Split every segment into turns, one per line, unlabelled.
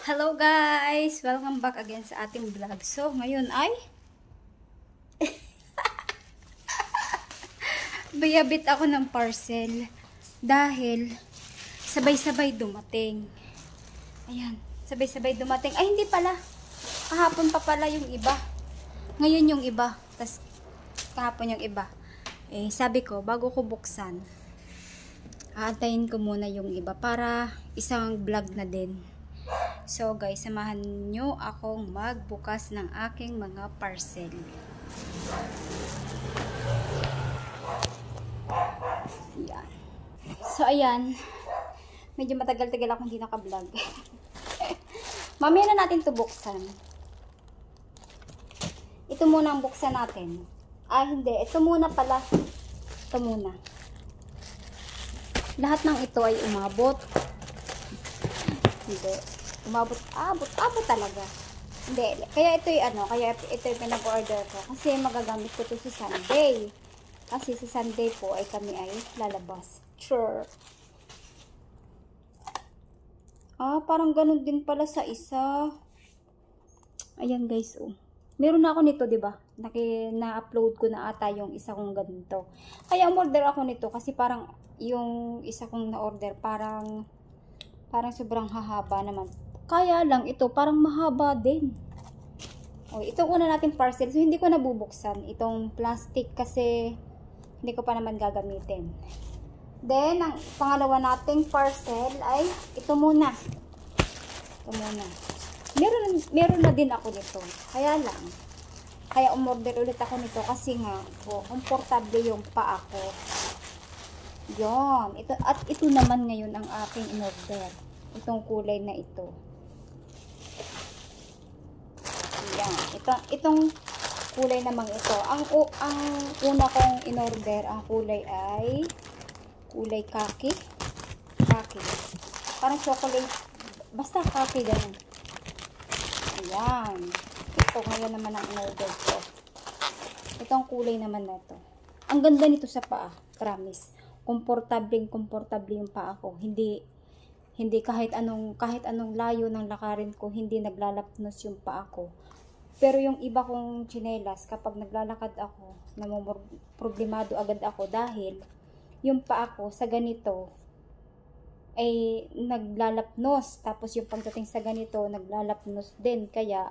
Hello guys! Welcome back again sa ating vlog. So, ngayon ay bayabit ako ng parcel dahil sabay-sabay dumating. Ayan, sabay-sabay dumating. Ay, hindi pala. Kahapon pa pala yung iba. Ngayon yung iba. Tas kahapon yung iba. Eh, sabi ko, bago ko buksan, aantayin ko muna yung iba para isang vlog na din. So guys, samahan nyo akong magbukas ng aking mga parcel. Ayan. So ayan, medyo matagal-tagal akong hindi naka-vlog. Mamaya na natin ito buksan. Ito muna ang buksan natin. Ah, hindi. Ito muna pala. Ito muna. Lahat ng ito ay umabot. Hindi. Abot talaga. Hindi. Kaya ito yung kaya ito yung pinag-order ko. Kasi magagamit ko ito sa Sunday. Kasi sa Sunday po ay kami ay lalabas. Sure. Ah, parang ganun din pala sa isa. Ayan guys, oh. Meron na ako nito, 'di ba? Na-upload ko na ata yung isa kong ganito. Kaya umorder ako nito kasi parang yung isa kong na-order parang sobrang hahaba naman. Kaya lang ito parang mahaba din. O, itong una natin parcel. So hindi ko nabubuksan itong plastic kasi hindi ko pa naman gagamitin. Then ang pangalawa nating parcel ay ito muna. Ito muna. Meron na din ako nito. Kaya umorder ulit ako nito kasi nga komportable yung paa ko. Yon. Ito naman ngayon ang aking in-order. Itong kulay na ito. Yan. Itong kulay namang ito. Ang una kong in-order, ang kulay ay kulay khaki. Khaki. Parang chocolate. Basta khaki ganun. Ayan. Ito ngayon naman ang in-order ko. Itong kulay naman na ito. Ang ganda nito sa paa. Promise. Komportable yung paa ko. Hindi kahit anong layo ng lakarin ko, hindi naglalapnos yung paa ko. Pero yung iba kong tsinelas, kapag naglalakad ako, problemado agad ako dahil yung paa ko sa ganito ay naglalapnos. Tapos yung pagdating sa ganito, naglalapnos din. Kaya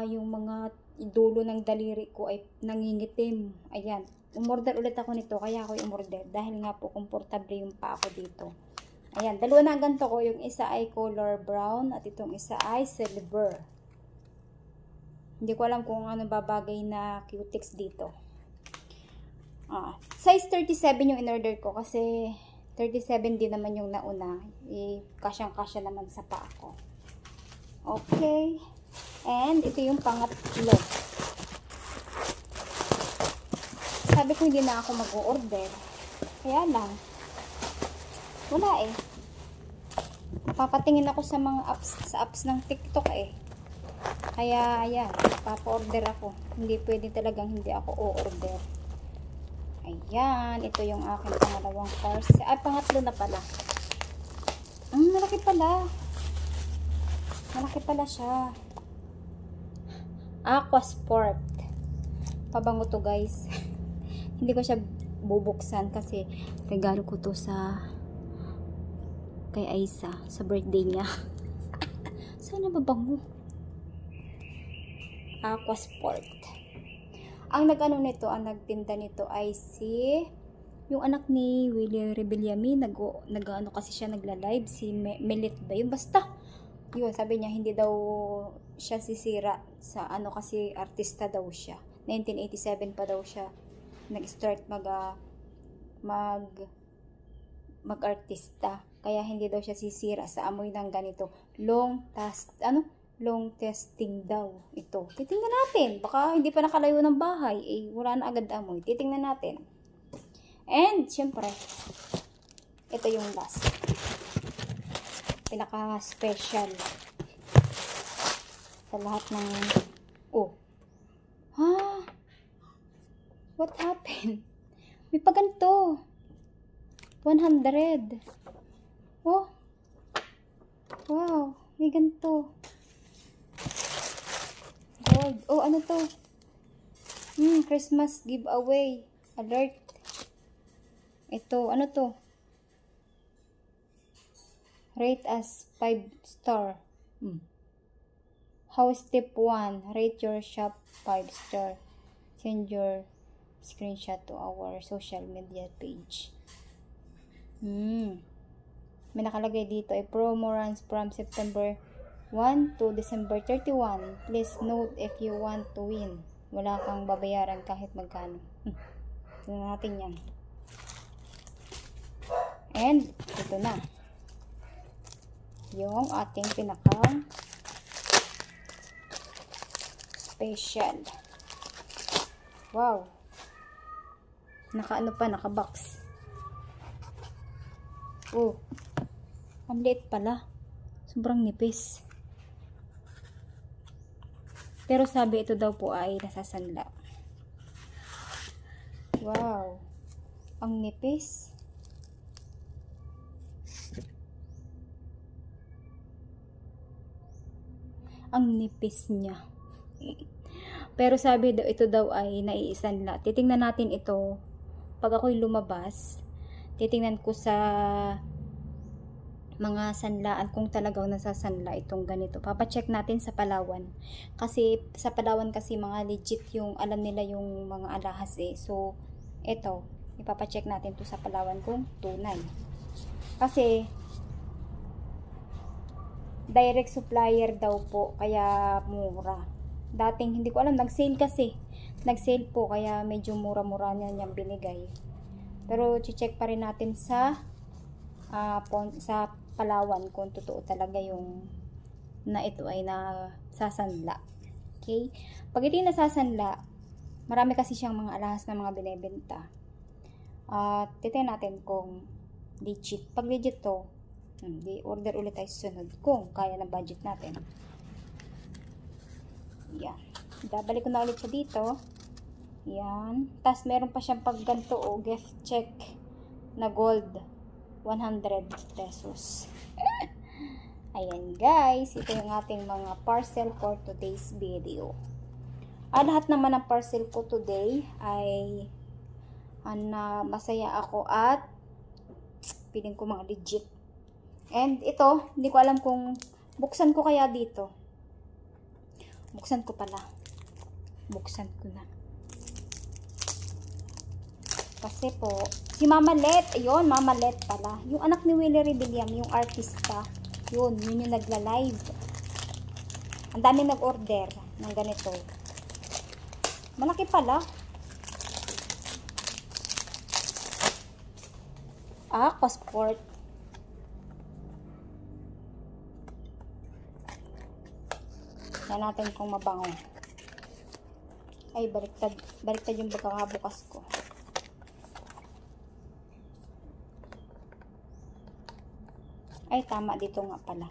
yung mga dulo ng daliri ko ay nangingitim. Ayan. Umorder ulit ako nito, kaya ako umorder dahil nga po komportable yung paa ko dito. Ayan, dalawa na ganito ko. Yung isa ay color brown at itong isa ay silver. Hindi ko alam kung ano babagay na cutex dito. Size 37 yung in-order ko kasi 37 din naman yung nauna. Kasyang-kasya naman sa paa ko. Okay. And ito yung pangatlo. Sabi ko hindi na ako mag-order. Kaya lang. Wala eh. Papatingin ako sa mga apps ng TikTok eh. Kaya ayan, papa-order ako. Hindi pwede talagang hindi ako o-order. Ayan, ito yung aking pangalawang parcel. Ay, pangatlo na pala. Malaki pala. Malaki pala siya. Aquasport. Pabango to guys. Hindi ko siya bubuksan kasi regalo ko to kay Aisa sa birthday niya. Sana mabango. Aquasport. Ang nagtinda nito ay yung anak ni Willie Rebellami, nag-ano kasi siya nagla-live, si Melit ba yun? Basta yun, sabi niya hindi daw siya sisira sa kasi artista daw siya. 1987 pa daw siya nag-start mag-artista. Kaya hindi daw siya sisira sa amoy ng ganito. Long testing daw ito. Titingnan natin. Baka hindi pa nakalayo ng bahay. Wala na agad amoy. Titingnan natin. And, syempre, ito yung last. Pinaka-special. Sa lahat ng... What happened? May pa ganito. 100. Oh. Wow. May ganito. Gold. Oh, ano to? Christmas giveaway. Alert. Ito, ano to? Rate as 5 star. How step 1. Rate your shop 5 star. Send your screenshot to our social media page. May nakalagay dito ay promo runs from September 1 to December 31. Please note if you want to win. Wala kang babayaran kahit magkano. Tignan natin yan. And ito na. Yung ating pinakang special. Wow. Naka-ano pa, naka-box. Oh. Ang liit pala. Sobrang nipis. Pero sabi ito daw po ay nasasanla. Wow. Ang nipis. Ang nipis niya. Pero sabi daw ito daw ay naiisanla. Titingnan natin ito. Pag ako'y lumabas, titingnan ko sa mga sanlaan kung talagang nasasanla itong ganito. Papacheck natin sa Palawan. Kasi sa Palawan kasi mga legit yung alam nila yung mga alahas eh. So, ito. Ipapacheck natin to sa Palawan kung tunay. Kasi direct supplier daw po. Kaya mura. Dating hindi ko alam. Nag-sale kasi. Nag-sale po. Kaya medyo mura-mura niya niyang binigay. Pero check pa rin natin sa Palawan kung totoo talaga yung na ito ay nasasanla. Okay? Pag ito yung nasasanla, marami kasi siyang mga alahas na mga binebenta. Titingnan natin kung legit. Pag legit to, di order ulit tayo sunod kung kaya ng budget natin. Yan. Babalik ko na ulit siya dito. Yan. Tapos meron pa siyang pag ganito gift check na gold. 100 pesos. Ayan guys, ito yung ating mga parcel for today's video. Lahat naman ng parcel ko today ay masaya ako at piling ko mga legit. And ito, hindi ko alam kung buksan ko kaya dito. Buksan ko pala. Buksan ko na. Kasi po, si Mama Let, ayun, Mama Let pala. Yung anak ni Willie Rebellion, yung artista, yun yung nagla-live. Ang daming nag-order ng ganito. Malaki pala. Passport. Yan natin kung mabango. Ay, baliktad yung pagkakabukas ko. Ay, tama dito nga pala.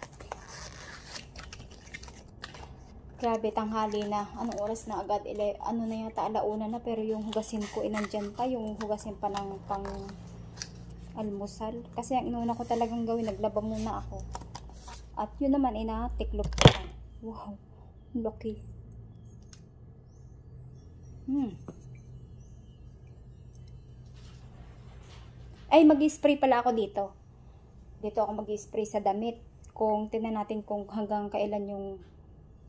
Grabe, tanghali na. Anong oras na agad? Ano na yata, alauna na. Pero yung hugasin ko, nandyan pa. Yung hugasin pa ng pang almusal. Kasi ang inuna ko talagang gawin, naglaba muna ako. At yun naman, tiklop ko. Wow, lucky. Ay, mag-spray pala ako dito. Dito ako mag-spray sa damit. Kung tingnan natin kung hanggang kailan yung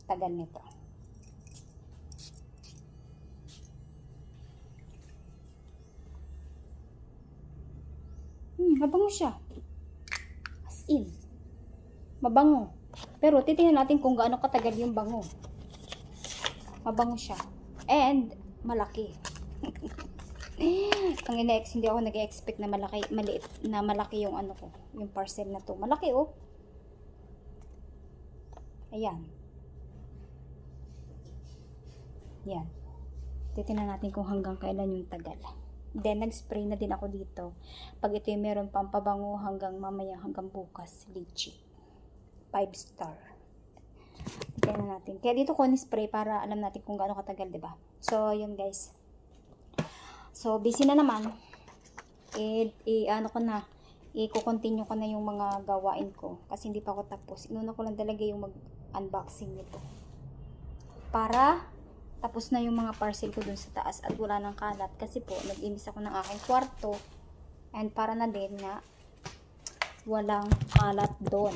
tagal nito. Mabango siya. As in. Mabango. Pero titingnan natin kung gaano katagal yung bango. Mabango siya. And malaki. Ang hindi ako nag-expect na malaki yung ano ko, yung parcel na to. Malaki oh. Ayan. Yan. Titingnan natin kung hanggang kailan yung tagal. Then nag-spray na din ako dito. Pag ito yung meron pang pabango hanggang mamaya, hanggang bukas, legit. 5 star. Titingnan natin. Kaya dito ko ni-spray para alam natin kung gaano katagal, 'di ba? So, yun guys. So, busy na naman. Ano ko na, i-continue ko na yung mga gawain ko kasi hindi pa ako tapos. Inuna ko lang talaga yung mag-unboxing nito para tapos na yung mga parcel ko dun sa taas at wala nang kalat kasi po nag-imbis ako ng aking kwarto and para na din na walang kalat doon.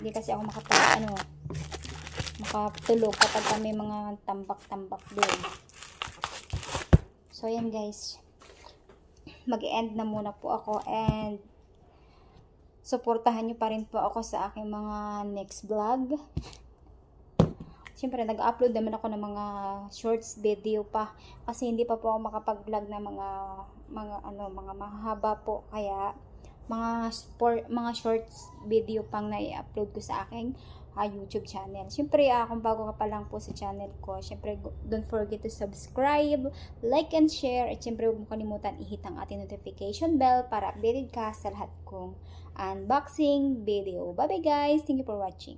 Hindi kasi ako makatulog kapag may mga tambak-tambak doon. So yan guys, mag-end na muna po ako and suportahan nyo pa rin po ako sa aking mga next vlog. Siyempre nag-upload naman ako ng mga shorts video pa kasi hindi pa po ako makapag-vlog na mga mahaba po, kaya mga shorts video pang na-i-upload ko sa aking YouTube channel. Siyempre, kung bago ka pa lang po sa channel ko, siyempre, don't forget to subscribe, like and share, at siyempre, huwag mo kalimutan i-hit ang ating notification bell para updated ka sa lahat kong unboxing video. Bye bye guys! Thank you for watching.